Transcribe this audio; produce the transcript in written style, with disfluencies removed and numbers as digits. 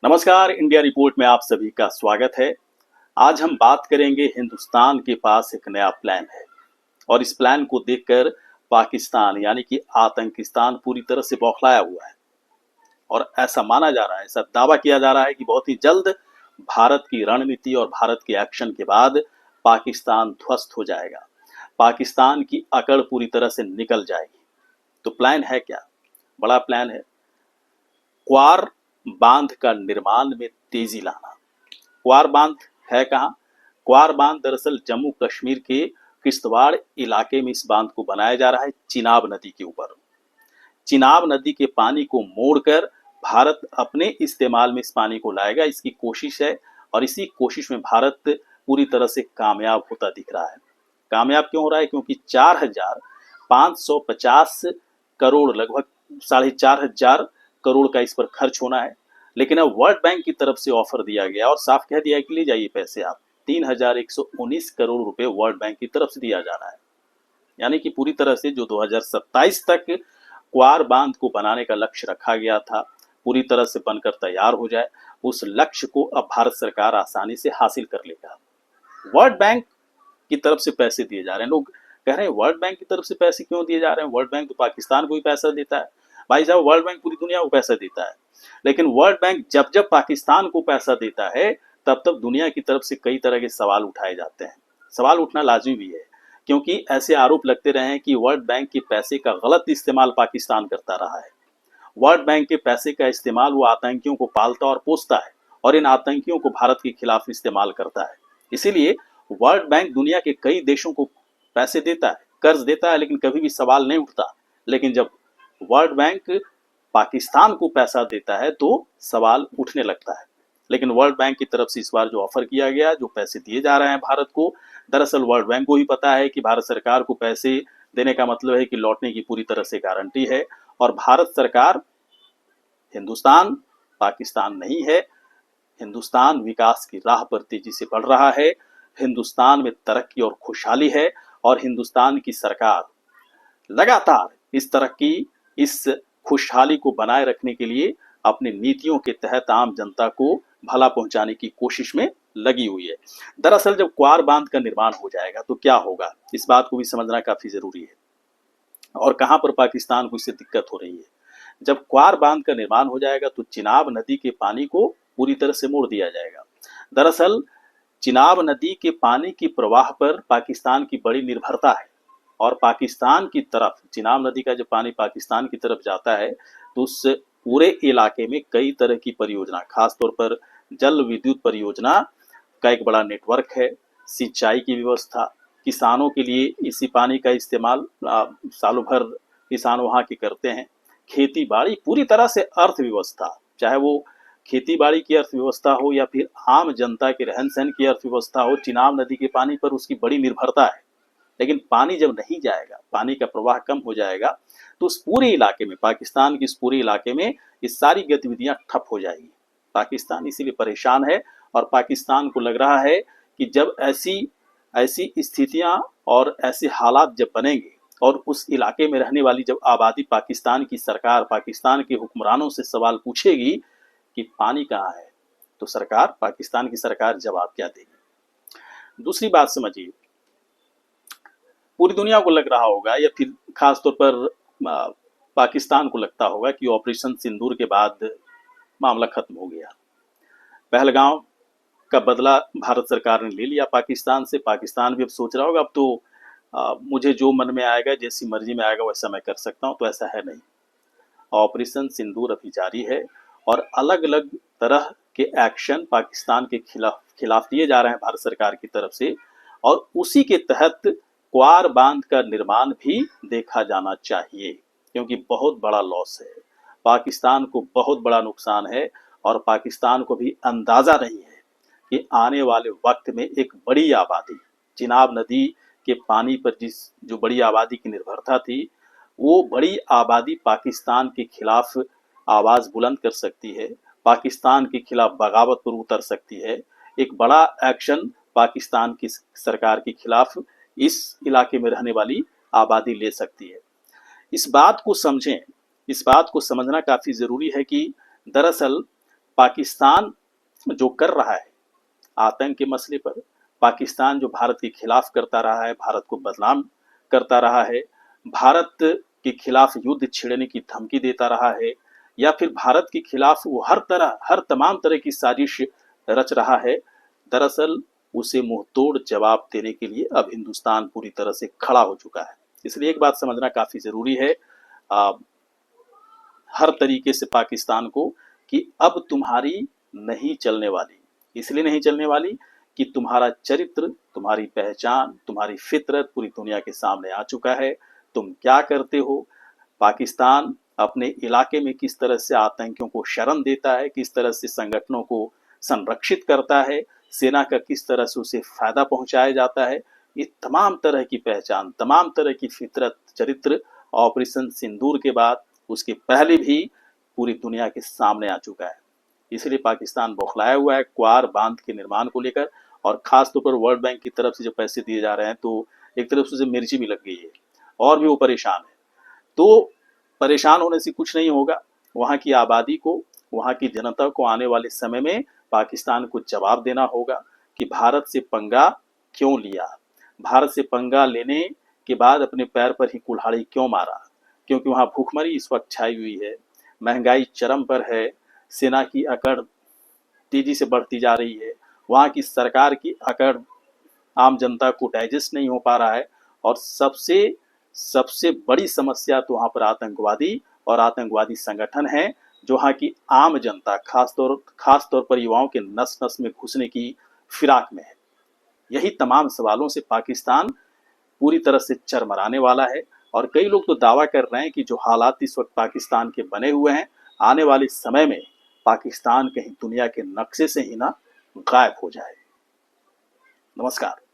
नमस्कार, India report में आप सभी का स्वागत है। आज हम बात करेंगे हिंदुस्तान के पास एक नया प्लान है और इस प्लान को देखकर पाकिस्तान यानी कि आतंकिस्तान पूरी तरह से बौखलाया हुआ है और ऐसा माना जा रहा है, ऐसा दावा किया जा रहा है कि बहुत ही जल्द भारत की रणनीति और भारत के एक्शन के बाद पाकिस्तान ध्वस्त हो जाएगा। पाकिस्तान की अकड़ पूरी तरह से निकल जाएगी। तो प्लान है क्या? बड़ा प्लान है। क्वार बांध का निर्माण में तेजी लाना। क्वार बांध है कहाँ? क्वार बांध दरअसल जम्मू कश्मीर के किश्तवाड़ इलाके में इस बांध को बनाया जा रहा है, चिनाब नदी के ऊपर। चिनाब नदी के पानी को मोड़कर भारत अपने इस्तेमाल में इस पानी को लाएगा, इसकी कोशिश है और इसी कोशिश में भारत पूरी तरह से कामयाब होता दिख रहा है। कामयाब क्यों हो रहा है? क्योंकि 4,550 करोड़, लगभग 4,500 करोड़ का इस पर खर्च होना है। लेकिन अब वर्ल्ड बैंक की तरफ से ऑफर दिया गया और साफ कह दिया कि ले जाइए पैसे आप। 3,119 करोड़ रुपए वर्ल्ड बैंक की तरफ से दिया जा रहा है। यानी कि पूरी तरह से जो 2027 तक क्वार बांध को बनाने का लक्ष्य रखा गया था, पूरी तरह से बनकर तैयार हो जाए, उस लक्ष्य को अब भारत सरकार आसानी से हासिल कर लेगा। वर्ल्ड बैंक की तरफ से पैसे दिए जा रहे हैं। लोग कह रहे हैं वर्ल्ड बैंक की तरफ से पैसे क्यों दिए जा रहे हैं? वर्ल्ड बैंक तो पाकिस्तान को भी पैसा देता है। भाई साहब, वर्ल्ड बैंक पूरी दुनिया को पैसा देता है, लेकिन वर्ल्ड बैंक जब जब पाकिस्तान को पैसा देता है तब तब दुनिया की तरफ से कई तरह के सवाल उठाए जाते हैं। सवाल उठना लाजमी भी है, क्योंकि ऐसे आरोप लगते रहे हैं कि वर्ल्ड बैंक के पैसे का गलत इस्तेमाल पाकिस्तान करता रहा है। वर्ल्ड बैंक के पैसे का इस्तेमाल वो आतंकियों को पालता और पोसता है और इन आतंकियों को भारत के खिलाफ इस्तेमाल करता है। इसीलिए वर्ल्ड बैंक दुनिया के कई देशों को पैसे देता है, कर्ज देता है, लेकिन कभी भी सवाल नहीं उठता। लेकिन जब वर्ल्ड बैंक पाकिस्तान को पैसा देता है तो सवाल उठने लगता है। लेकिन वर्ल्ड बैंक की तरफ से इस बार जो ऑफर किया गया, जो पैसे दिए जा रहे हैं भारत को, दरअसल वर्ल्ड बैंक को ही पता है कि भारत सरकार को पैसे देने का मतलब है कि लौटने की पूरी तरह से गारंटी है। और भारत सरकार, हिंदुस्तान पाकिस्तान नहीं है, हिंदुस्तान विकास की राह पर तेजी से बढ़ रहा है। हिंदुस्तान में तरक्की और खुशहाली है और हिंदुस्तान की सरकार लगातार इस तरक्की, इस खुशहाली को बनाए रखने के लिए अपनी नीतियों के तहत आम जनता को भला पहुंचाने की कोशिश में लगी हुई है। दरअसल जब क्वार बांध का निर्माण हो जाएगा तो क्या होगा, इस बात को भी समझना काफी जरूरी है और कहां पर पाकिस्तान को इससे दिक्कत हो रही है। जब क्वार बांध का निर्माण हो जाएगा तो चिनाब नदी के पानी को पूरी तरह से मोड़ दिया जाएगा। दरअसल चिनाब नदी के पानी की प्रवाह पर पाकिस्तान की बड़ी निर्भरता है और पाकिस्तान की तरफ चिनाब नदी का जब पानी पाकिस्तान की तरफ जाता है तो उस पूरे इलाके में कई तरह की परियोजना, खासतौर पर जल विद्युत परियोजना का एक बड़ा नेटवर्क है। सिंचाई की व्यवस्था, किसानों के लिए इसी पानी का इस्तेमाल सालों भर किसान वहाँ के करते हैं। खेती बाड़ी, पूरी तरह से अर्थव्यवस्था, चाहे वो खेती बाड़ी की अर्थव्यवस्था हो या फिर आम जनता के रहन सहन की अर्थव्यवस्था हो, चिनाब नदी के पानी पर उसकी बड़ी निर्भरता है। लेकिन पानी जब नहीं जाएगा, पानी का प्रवाह कम हो जाएगा तो उस पूरे इलाके में, पाकिस्तान के इस पूरे इलाके में ये सारी गतिविधियां ठप हो जाएगी। पाकिस्तान इसीलिए परेशान है और पाकिस्तान को लग रहा है कि जब ऐसी ऐसी स्थितियां और ऐसे हालात जब बनेंगे और उस इलाके में रहने वाली जब आबादी पाकिस्तान की सरकार, पाकिस्तान के हुक्मरानों से सवाल पूछेगी कि पानी कहाँ है, तो सरकार, पाकिस्तान की सरकार जवाब क्या देगी। दूसरी बात समझिए, पूरी दुनिया को लग रहा होगा या फिर खासतौर पर पाकिस्तान को लगता होगा कि ऑपरेशन सिंदूर के बाद मामला खत्म हो गया। पहलगांव का बदला भारत सरकार ने ले लिया पाकिस्तान से। पाकिस्तान भी अब सोच रहा होगा अब तो मुझे जो मन में आएगा, जैसी मर्जी में आएगा वैसा मैं कर सकता हूँ। तो ऐसा है नहीं, ऑपरेशन सिंदूर अभी जारी है और अलग अलग तरह के एक्शन पाकिस्तान के खिलाफ दिए जा रहे हैं भारत सरकार की तरफ से और उसी के तहत क्वार बांध का निर्माण भी देखा जाना चाहिए, क्योंकि बहुत बड़ा लॉस है, पाकिस्तान को बहुत बड़ा नुकसान है और पाकिस्तान को भी अंदाजा नहीं है कि आने वाले वक्त में एक बड़ी आबादी, चिनाब नदी के पानी पर जो बड़ी आबादी की निर्भरता थी, वो बड़ी आबादी पाकिस्तान के खिलाफ आवाज बुलंद कर सकती है, पाकिस्तान के खिलाफ बगावत पर उतर सकती है। एक बड़ा एक्शन पाकिस्तान की सरकार के खिलाफ इस इलाके में रहने वाली आबादी ले सकती है। इस बात को समझें, इस बात को समझना काफी जरूरी है कि दरअसल पाकिस्तान जो कर रहा है आतंक के मसले पर, पाकिस्तान जो भारत के खिलाफ करता रहा है, भारत को बदनाम करता रहा है, भारत के खिलाफ युद्ध छेड़ने की धमकी देता रहा है, या फिर भारत के खिलाफ वो हर तमाम तरह की साजिश रच रहा है, दरअसल उसे मुंहतोड़ जवाब देने के लिए अब हिंदुस्तान पूरी तरह से खड़ा हो चुका है। इसलिए एक बात समझना काफी जरूरी है हर तरीके से पाकिस्तान को, कि अब तुम्हारी नहीं चलने वाली। इसलिए नहीं चलने वाली कि तुम्हारा चरित्र, तुम्हारी पहचान, तुम्हारी फितरत पूरी दुनिया के सामने आ चुका है। तुम क्या करते हो, पाकिस्तान अपने इलाके में किस तरह से आतंकियों को शरण देता है, किस तरह से संगठनों को संरक्षित करता है, सेना का किस तरह से उसे फायदा पहुंचाया जाता है, ये तमाम तरह की पहचान, तमाम तरह की फितरत, चरित्र ऑपरेशन सिंदूर के बाद, उसके पहले भी पूरी दुनिया के सामने आ चुका है। इसलिए पाकिस्तान बौखलाया हुआ है क्वार बांध के निर्माण को लेकर, और खास तौर पर वर्ल्ड बैंक की तरफ से जो पैसे दिए जा रहे हैं, तो एक तरफ से मिर्ची भी लग गई है और भी वो परेशान है। तो परेशान होने से कुछ नहीं होगा। वहाँ की आबादी को, वहाँ की जनता को आने वाले समय में पाकिस्तान को जवाब देना होगा कि भारत से पंगा क्यों लिया, भारत से पंगा लेने के बाद अपने पैर पर ही कुल्हाड़ी क्यों मारा। क्योंकि वहाँ भूखमरी इस वक्त छाई हुई है, महंगाई चरम पर है, सेना की अकड़ तेजी से बढ़ती जा रही है, वहाँ की सरकार की अकड़ आम जनता को डाइजेस्ट नहीं हो पा रहा है, और सबसे बड़ी समस्या तो वहाँ पर आतंकवादी और आतंकवादी संगठन है, जो वहाँ की आम जनता खास तौर पर युवाओं के नस नस में घुसने की फिराक में है। यही तमाम सवालों से पाकिस्तान पूरी तरह से चरमराने वाला है, और कई लोग तो दावा कर रहे हैं कि जो हालात इस वक्त पाकिस्तान के बने हुए हैं, आने वाले समय में पाकिस्तान कहीं दुनिया के नक्शे से ही ना गायब हो जाए। नमस्कार।